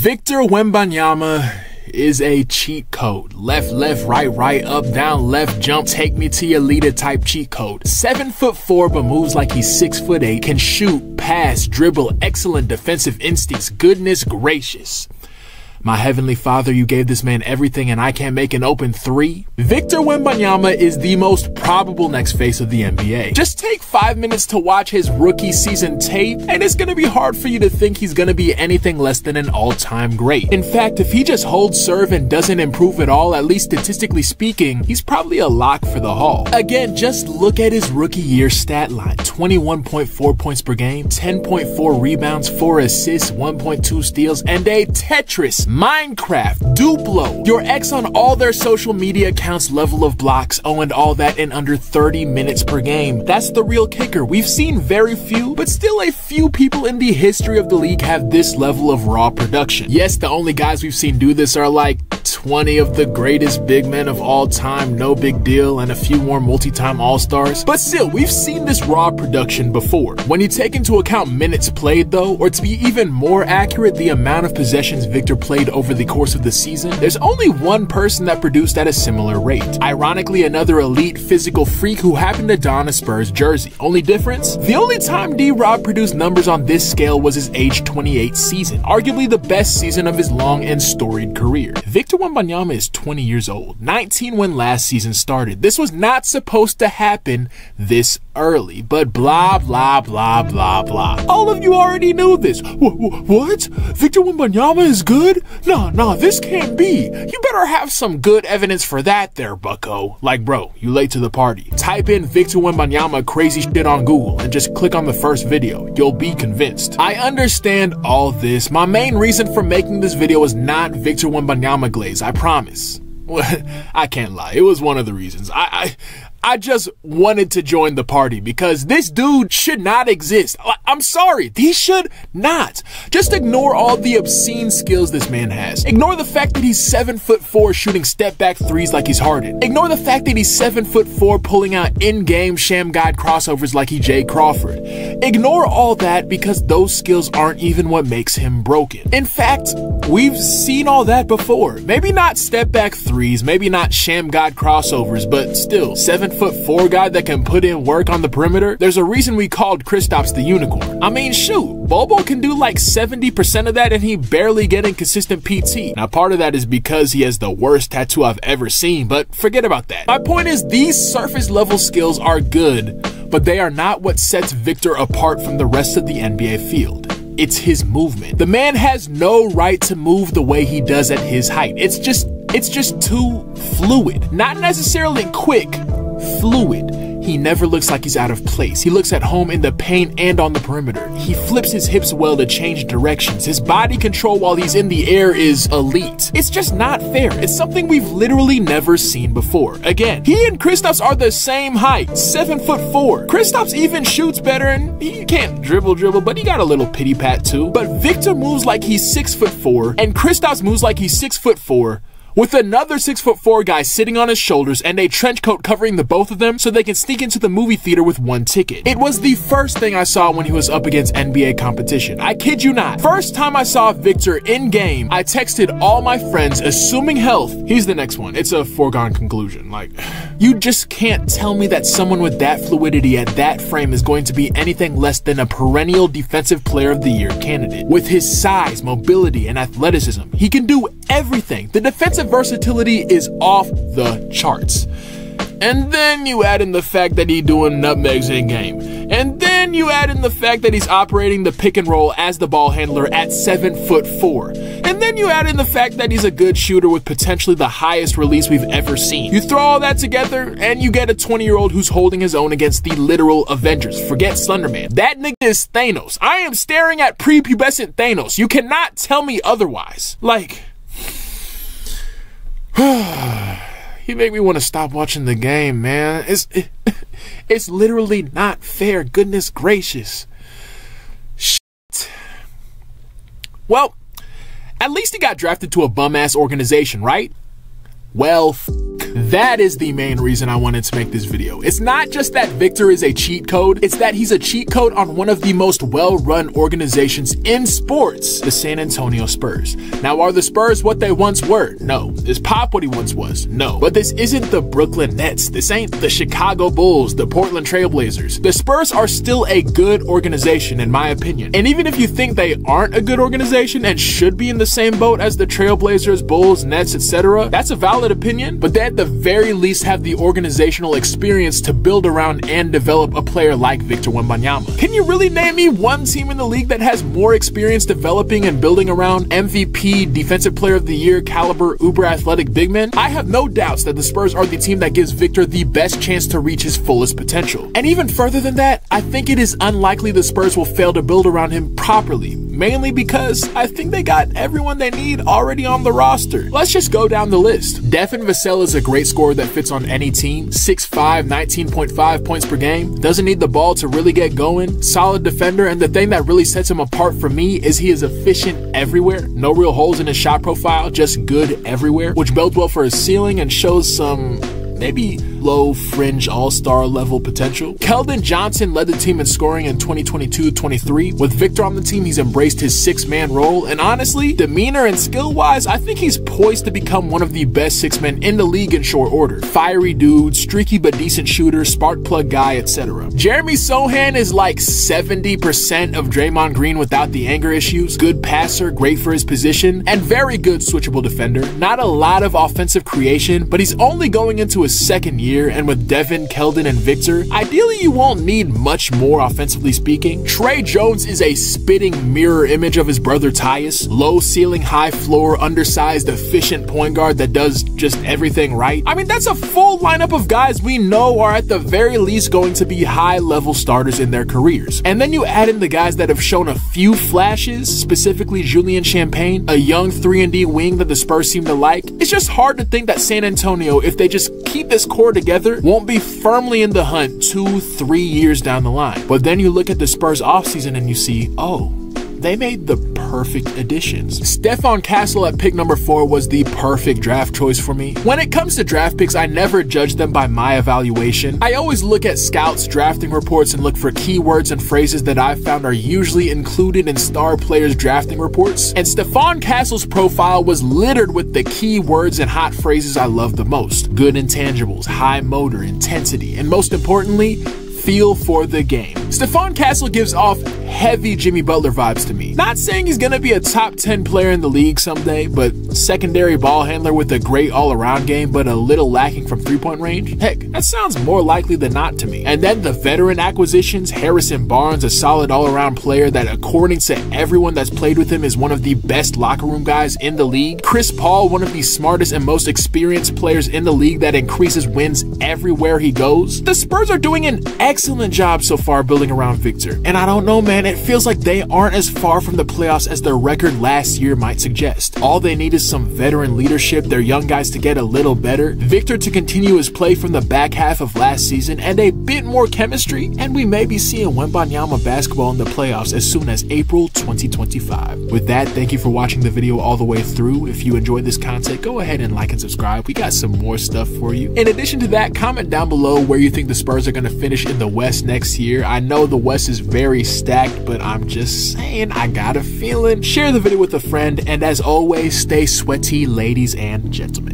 Victor Wembanyama is a cheat code. Left, right, up, down, left, jump, take me to your leader type cheat code. 7'4", but moves like he's 6'8", can shoot, pass, dribble, excellent defensive instincts, goodness gracious. My heavenly father, you gave this man everything and I can't make an open three? Victor Wembanyama is the most probable next face of the NBA. Just take 5 minutes to watch his rookie season tape and it's gonna be hard for you to think he's gonna be anything less than an all-time great. In fact, if he just holds serve and doesn't improve at all, at least statistically speaking, he's probably a lock for the Hall. Again, just look at his rookie year stat line. 21.4 points per game, 10.4 rebounds, 4 assists, 1.2 steals, and a Tetris Minecraft, Duplo, your ex on all their social media accounts level of blocks, and all that in under 30 minutes per game. That's the real kicker. We've seen very few, but still a few people in the history of the league have this level of raw production. Yes, the only guys we've seen do this are like 20 of the greatest big men of all time, no big deal, and a few more multi-time all-stars. But still, we've seen this raw production before. When you take into account minutes played though, or to be even more accurate, the amount of possessions Victor played over the course of the season, there's only one person that produced at a similar rate. Ironically, another elite physical freak who happened to don a Spurs jersey. Only difference? The only time D-Rob produced numbers on this scale was his age 28 season, arguably the best season of his long and storied career. Victor Wembanyama is 20 years old, 19 when last season started. This was not supposed to happen this early, but blah, blah, blah, blah, blah. All of you already knew this. What? Victor Wembanyama is good? Nah, this can't be. You better have some good evidence for that there, bucko. Like, bro, you late to the party. Type in Victor Wembanyama crazy shit on Google and just click on the first video. You'll be convinced. I understand all this. My main reason for making this video was not Victor Wembanyama glaze, I promise. I can't lie. It was one of the reasons. I just wanted to join the party because this dude should not exist. I'm sorry, he should not. Just ignore all the obscene skills this man has. Ignore the fact that he's 7'4" shooting step back threes like he's Harden. Ignore the fact that he's 7'4" pulling out in-game sham god crossovers like he's Jay Crawford. Ignore all that because those skills aren't even what makes him broken. In fact, we've seen all that before. Maybe not step back threes, maybe not sham god crossovers, but still 7'4" guy that can put in work on the perimeter. There's a reason we called Kristaps the unicorn. I mean, shoot, Bobo can do like 70% of that and he barely getting consistent PT. Now, part of that is because he has the worst tattoo I've ever seen, but forget about that. My point is these surface level skills are good, but they are not what sets Victor apart from the rest of the NBA field. It's his movement. The man has no right to move the way he does at his height. It's just too fluid. Not necessarily quick, fluid. He never looks like he's out of place. He looks at home in the paint and on the perimeter. He flips his hips well to change directions. His body control while he's in the air is elite. It's just not fair. It's something we've literally never seen before. Again, he and Kristaps are the same height, 7'4". Kristaps even shoots better and he can't dribble, but he got a little pity pat too. But Victor moves like he's 6'4" and Kristaps moves like he's 6'4", with another 6'4" guy sitting on his shoulders and a trench coat covering the both of them so they can sneak into the movie theater with one ticket. It was the first thing I saw when he was up against NBA competition. I kid you not. First time I saw Victor in game, I texted all my friends, assuming health. He's the next one. It's a foregone conclusion. Like, you just can't tell me that someone with that fluidity at that frame is going to be anything less than a perennial defensive player of the year candidate. With his size, mobility, and athleticism, he can do everything. The defensive versatility is off the charts. And then you add in the fact that he's doing nutmegs in game. And then you add in the fact that he's operating the pick and roll as the ball handler at 7'4". And then you add in the fact that he's a good shooter with potentially the highest release we've ever seen. You throw all that together and you get a 20-year-old who's holding his own against the literal Avengers. Forget Slenderman. That nigga is Thanos. I am staring at prepubescent Thanos. You cannot tell me otherwise. Like, he made me want to stop watching the game, man. It's literally not fair. Goodness gracious. Shit. Well, at least he got drafted to a bum-ass organization, right? Well, That is the main reason I wanted to make this video. It's not just that Victor is a cheat code, it's that he's a cheat code on one of the most well-run organizations in sports, the San Antonio Spurs. Now, are the Spurs what they once were? No. Is Pop what he once was? No. But this isn't the Brooklyn Nets. This ain't the Chicago Bulls, the Portland Trail Blazers. The Spurs are still a good organization, in my opinion. And even if you think they aren't a good organization and should be in the same boat as the Trailblazers, Bulls, Nets, etc., that's a valid opinion, but they at the very least have the organizational experience to build around and develop a player like Victor Wembanyama. Can you really name me one team in the league that has more experience developing and building around MVP, Defensive Player of the Year caliber, uber athletic big men? I have no doubts that the Spurs are the team that gives Victor the best chance to reach his fullest potential. And even further than that, I think it is unlikely the Spurs will fail to build around him properly, mainly because I think they got everyone they need already on the roster. Let's just go down the list. Devin Vassell is a great scorer that fits on any team. 6'5", 19.5 points per game. Doesn't need the ball to really get going. Solid defender, and the thing that really sets him apart for me is he is efficient everywhere. No real holes in his shot profile, just good everywhere, which bodes well for his ceiling and shows some maybe low fringe all-star level potential. Keldon Johnson led the team in scoring in 2022-23. With Victor on the team, he's embraced his six-man role, and honestly, demeanor and skill-wise, I think he's poised to become one of the best six men in the league in short order. Fiery dude, streaky but decent shooter, spark plug guy, etc. Jeremy Sohan is like 70% of Draymond Green without the anger issues. Good passer, great for his position, and very good switchable defender. Not a lot of offensive creation, but he's only going into his second year, and with Devin, Keldon, and Victor, ideally you won't need much more offensively speaking. Trey Jones is a spitting mirror image of his brother Tyus. Low ceiling, high floor, undersized, efficient point guard that does just everything right. I mean, that's a full lineup of guys we know are at the very least going to be high-level starters in their careers. And then you add in the guys that have shown a few flashes, specifically Julian Champagne, a young 3-and-D wing that the Spurs seem to like. It's just hard to think that San Antonio, if they just keep this core together, won't be firmly in the hunt 2-3 years down the line. But then you look at the Spurs offseason and you see, oh, they made the perfect additions. Stephon Castle at pick number 4 was the perfect draft choice for me. When it comes to draft picks, I never judge them by my evaluation. I always look at scouts' drafting reports and look for keywords and phrases that I've found are usually included in star players' drafting reports. And Stephon Castle's profile was littered with the keywords and hot phrases I love the most. Good intangibles, high motor, intensity, and most importantly, feel for the game. Stephon Castle gives off heavy Jimmy Butler vibes to me. Not saying he's gonna be a top 10 player in the league someday, but secondary ball handler with a great all-around game but a little lacking from three-point range? Heck, that sounds more likely than not to me. And then the veteran acquisitions, Harrison Barnes, a solid all-around player that according to everyone that's played with him is one of the best locker room guys in the league. Chris Paul, one of the smartest and most experienced players in the league that increases wins everywhere he goes. The Spurs are doing an excellent job so far building around Victor. And I don't know, man, it feels like they aren't as far from the playoffs as their record last year might suggest. All they need is some veteran leadership, their young guys to get a little better, Victor to continue his play from the back half of last season, and a bit more chemistry, and we may be seeing Wembanyama basketball in the playoffs as soon as April 2025. With that, thank you for watching the video all the way through. If you enjoyed this content, go ahead and like and subscribe. We got some more stuff for you. In addition to that, comment down below where you think the Spurs are going to finish in the West next year. I know the West is very stacked, but I'm just saying, I got a feeling. Share the video with a friend, and as always, stay sweaty, ladies and gentlemen.